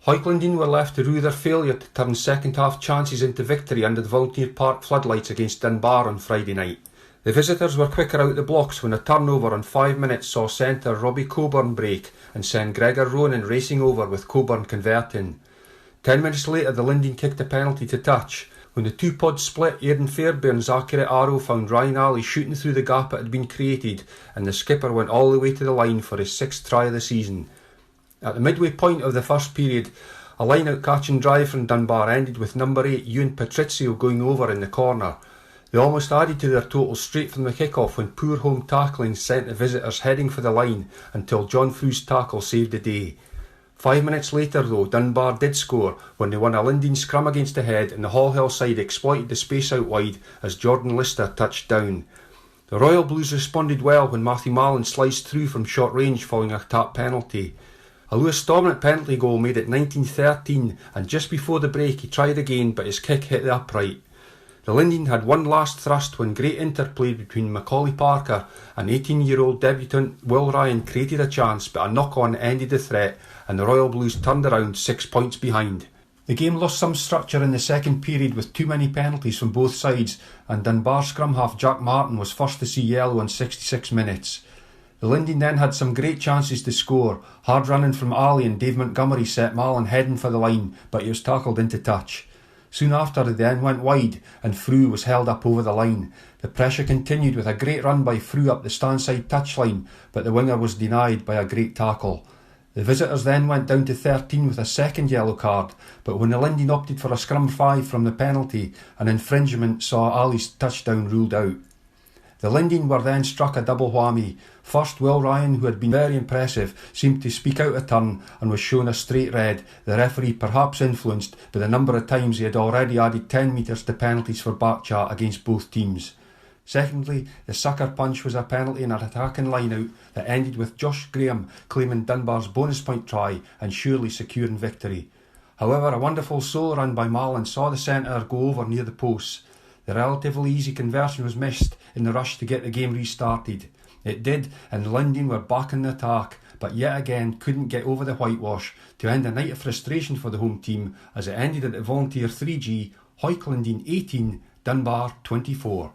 Hawick Linden were left to rue their failure to turn second half chances into victory under the Volunteer Park floodlights against Dunbar on Friday night. The visitors were quicker out the blocks when a turnover on 5 minutes saw centre Robbie Coburn break and send Gregor Ronan racing over, with Coburn converting. 10 minutes later the Linden kicked a penalty to touch. When the two pods split, Aidan Fairbairn's accurate arrow found Ryan Alley shooting through the gap that had been created, and the skipper went all the way to the line for his 6th try of the season. At the midway point of the first period, a line-out catch and drive from Dunbar ended with number 8 Ewan Patrizio going over in the corner. They almost added to their total straight from the kick-off when poor home tackling sent the visitors heading for the line until John Few's tackle saved the day. 5 minutes later though, Dunbar did score when they won a Linden scrum against the head, and the Hall Hill side exploited the space out wide as Jordan Lister touched down. The Royal Blues responded well when Matthew Mallon sliced through from short range following a tap penalty. A Lewis Dominant penalty goal made it 19-13, and just before the break he tried again, but his kick hit the upright. The Linden had one last thrust when great interplay between Macaulay Parker and 18-year-old debutant Will Ryan created a chance, but a knock-on ended the threat and the Royal Blues turned around 6 points behind. The game lost some structure in the second period with too many penalties from both sides, and Dunbar scrum half Jack Martin was first to see yellow in 66 minutes. The Linden then had some great chances to score. Hard running from Ali and Dave Montgomery set Mallon heading for the line, but he was tackled into touch. Soon after they then went wide and Frew was held up over the line. The pressure continued with a great run by Frew up the standside touchline, but the winger was denied by a great tackle. The visitors then went down to 13 with a second yellow card, but when the Linden opted for a scrum 5 from the penalty, an infringement saw Ali's touchdown ruled out. The Linden were then struck a double whammy. First, Will Ryan, who had been very impressive, seemed to speak out of turn and was shown a straight red, the referee perhaps influenced by the number of times he had already added 10 metres to penalties for backchat against both teams. Secondly, the sucker punch was a penalty in an attacking line-out that ended with Josh Graham claiming Dunbar's bonus point try and surely securing victory. However, a wonderful solo run by Mallon saw the centre go over near the posts. The relatively easy conversion was missed in the rush to get the game restarted. It did, and Linden were back in the attack, but yet again couldn't get over the whitewash, to end a night of frustration for the home team as it ended at the Volunteer 3G, Hawick Linden 18, Dunbar 24.